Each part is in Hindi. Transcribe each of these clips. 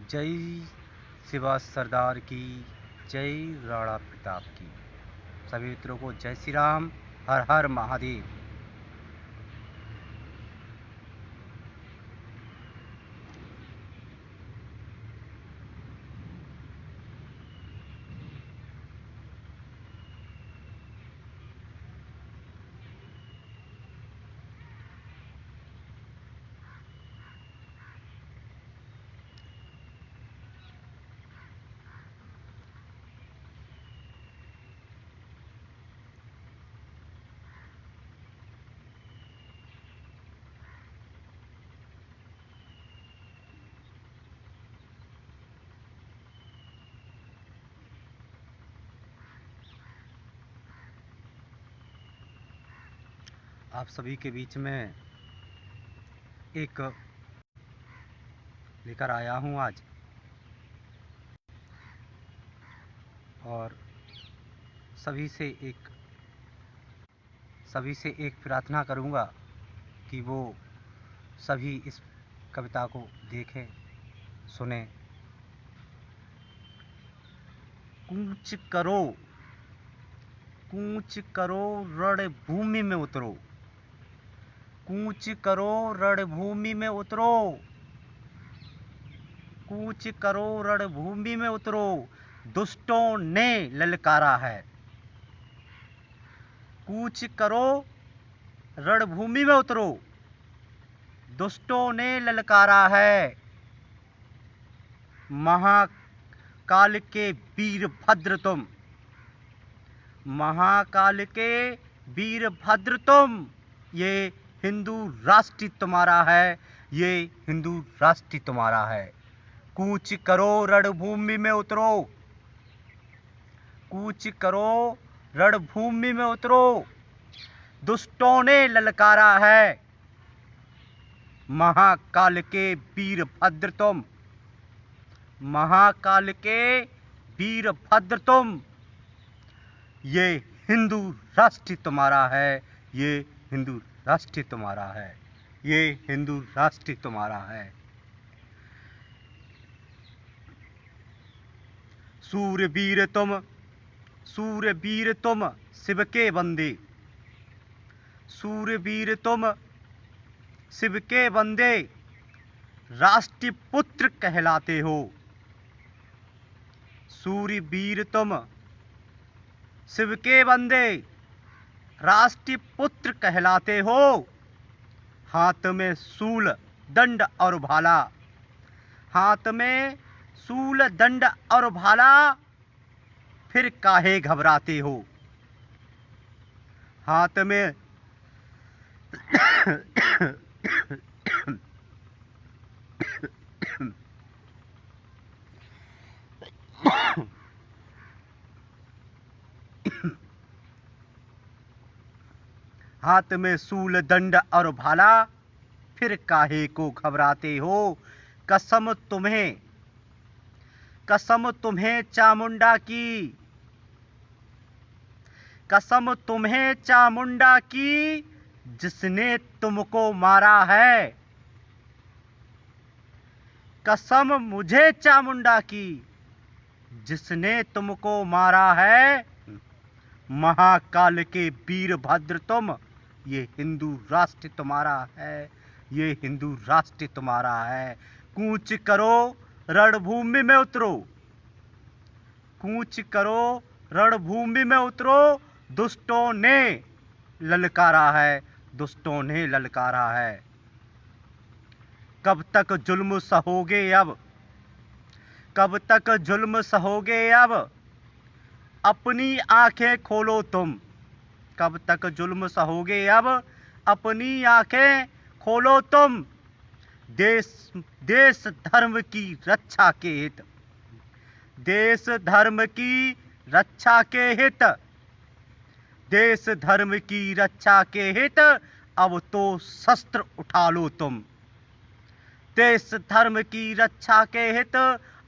जय शिवा सरदार की, जय राणा प्रताप की। सभी मित्रों को जय श्री राम, हर हर महादेव। आप सभी के बीच में एक लेकर आया हूँ आज, और सभी से एक प्रार्थना करूँगा कि वो सभी इस कविता को देखें, सुने। कूच करो रणभूमि में उतरो, कूच करो रणभूमि में उतरो, कूच करो रणभूमि में उतरो, दुष्टों ने ललकारा है। कूच करो रणभूमि में उतरो, दुष्टों ने ललकारा है। महाकाल के वीरभद्र तुम, महाकाल के वीरभद्र तुम, ये हिंदू राष्ट्र तुम्हारा है, ये हिंदू राष्ट्र तुम्हारा है। कूच करो रणभूमि में उतरो, कूच करो रणभूमि में उतरो, दुष्टों ने ललकारा है। महाकाल के वीरभद्र तुम, महाकाल के वीरभद्र तुम, ये हिंदू राष्ट्र तुम्हारा है, ये हिंदू राष्ट्र तुम्हारा है, ये हिंदू राष्ट्र तुम्हारा है। सूरवीर तुम, सूरवीर तुम शिव के बंदे, सूरवीर तुम शिव के बंदे, राष्ट्रीय पुत्र कहलाते हो। सूरवीर तुम शिव के बंदे, राष्ट्रीय पुत्र कहलाते हो। हाथ में शूल दंड और भाला, हाथ में शूल दंड और भाला, फिर काहे घबराते हो। हाथ में हाथ में शूल दंड और भाला, फिर काहे को घबराते हो। कसम तुम्हें, कसम तुम्हें चामुंडा की, कसम तुम्हें चामुंडा की, जिसने तुमको मारा है। कसम मुझे चामुंडा की, जिसने तुमको मारा है। महाकाल के वीरभद्र तुम, ये हिंदू राष्ट्र तुम्हारा है, ये हिंदू राष्ट्र तुम्हारा है। कूच करो रणभूमि में उतरो, कूच करो रणभूमि में उतरो, दुष्टों ने ललकारा है, दुष्टों ने ललकारा है। कब तक जुल्म सहोगे अब, कब तक जुल्म सहोगे अब, अपनी आंखें खोलो तुम। कब तक जुल्म सहोगे अब, अपनी आंखें खोलो तुम। देश देश धर्म की रक्षा के हित, देश धर्म की रक्षा के हित, देश धर्म की रक्षा के हित, अब तो शस्त्र उठा लो तुम। देश धर्म की रक्षा के हित,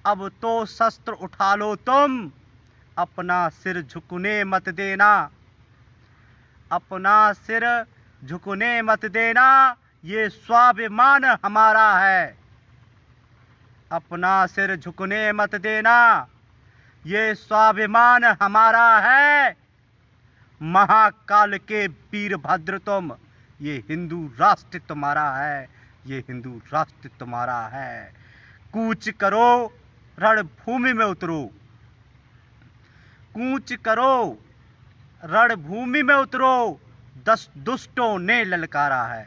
अब तो शस्त्र उठा लो तुम। अपना सिर झुकने मत देना, अपना सिर झुकने मत देना, ये स्वाभिमान हमारा है। अपना सिर झुकने मत देना, ये स्वाभिमान हमारा है। महाकाल के वीरभद्र तुम, ये हिंदू राष्ट्र तुम्हारा है, ये हिंदू राष्ट्र तुम्हारा है। कूच करो रणभूमि में उतरो, कूच करो रणभूमि में उतरो, 10 दुष्टों ने ललकारा है।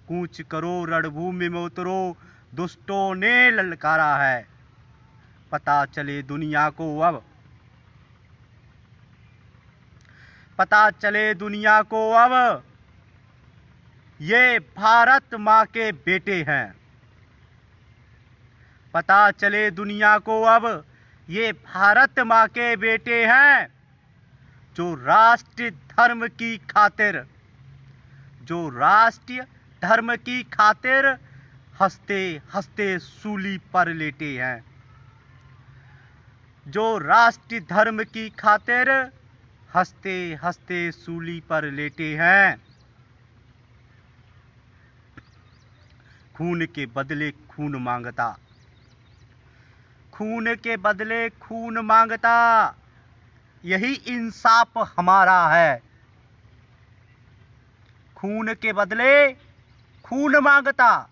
कूच करो रणभूमि में उतरो, दुष्टों ने ललकारा है। पता चले दुनिया को अब, पता चले दुनिया को अब, ये भारत माँ के बेटे हैं। पता चले दुनिया को अब, ये भारत माँ के बेटे हैं। जो राष्ट्रीय धर्म की खातिर, जो राष्ट्रीय धर्म की खातिर हंसते हंसते सूली पर लेटे हैं। जो राष्ट्रीय धर्म की खातिर हंसते हंसते सूली पर लेटे हैं। खून के बदले खून मांगता, खून के बदले खून मांगता, यही इंसाफ हमारा है। खून के बदले खून मांगता,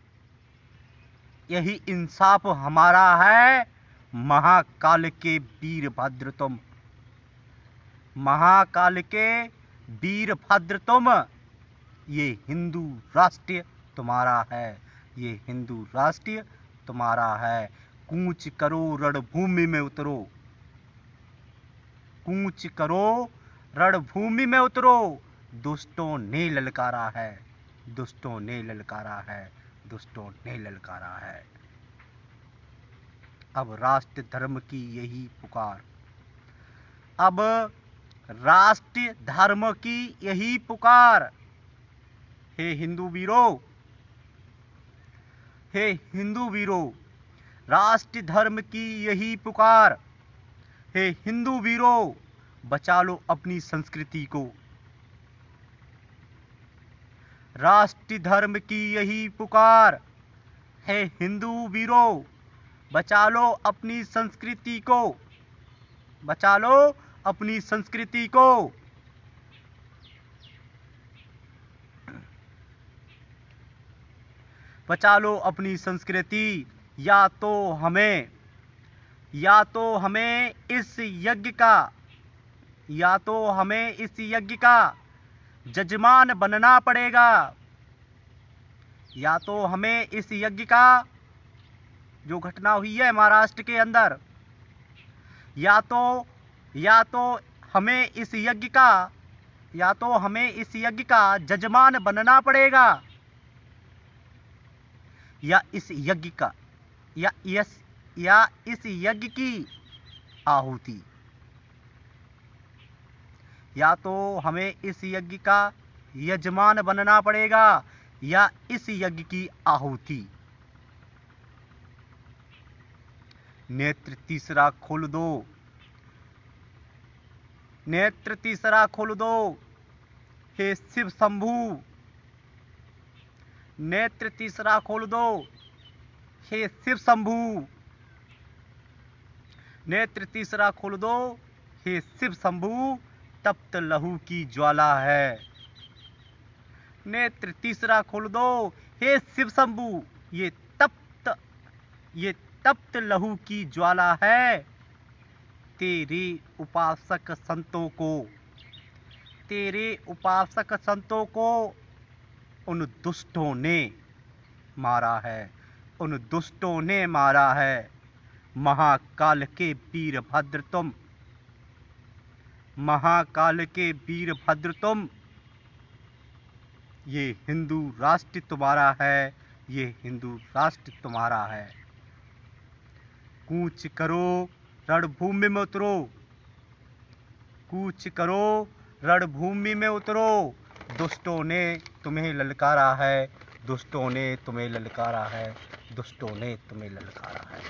यही इंसाफ हमारा है। महाकाल के वीरभद्र तुम, महाकाल के वीरभद्र तुम, ये हिंदू राष्ट्र तुम्हारा है, ये हिंदू राष्ट्र तुम्हारा है। कूच करो रणभूमि में उतरो, कूच करो रणभूमि में उतरो, दुष्टों ने ललकारा है, दुष्टों ने ललकारा है, दुष्टों ने ललकारा है। अब राष्ट्र धर्म की यही पुकार, अब राष्ट्रीय धर्म की यही पुकार। हे हिंदू वीरों, हे हिंदू वीरों, राष्ट्रीय धर्म की यही पुकार। हे हिंदू वीरों, बचा लो अपनी संस्कृति को। राष्ट्रीय धर्म की यही पुकार। हे हिंदू वीरों, बचा लो अपनी संस्कृति को, बचा लो अपनी संस्कृति को। बचा लो अपनी संस्कृति, या तो हमें इस यज्ञ का, या तो हमें इस यज्ञ का जजमान बनना पड़ेगा, या तो हमें इस यज्ञ का, जो घटना हुई है महाराष्ट्र के अंदर, या तो हमें इस यज्ञ का, या तो हमें इस यज्ञ का जजमान बनना पड़ेगा, या इस यज्ञ का, या इस यज्ञ की आहुति, या तो हमें इस यज्ञ का यजमान बनना पड़ेगा, या इस यज्ञ की आहुति। नेत्र तीसरा खोल दो, नेत्र तीसरा खोल दो, हे शिव शंभू। नेत्र तीसरा खोल दो, हे शिव शंभू। नेत्र तीसरा खोल दो, हे शिव शंभू, तप्त लहू की ज्वाला है। नेत्र तीसरा खोल दो, हे शिव शंभू, ये तप्त लहू की ज्वाला है। तेरे उपासक संतों को, तेरे उपासक संतों को उन दुष्टों ने मारा है, उन दुष्टों ने मारा है। महाकाल के वीरभद्र तुम, महाकाल के वीरभद्र तुम, ये हिंदू राष्ट्र तुम्हारा है, ये हिंदू राष्ट्र तुम्हारा है। कूच करो रणभूमि में उतरो, कूच करो रणभूमि में उतरो, दुष्टों ने तुम्हें ललकारा है, दुष्टों ने तुम्हें ललकारा है, दुष्टों ने तुम्हें ललकारा है।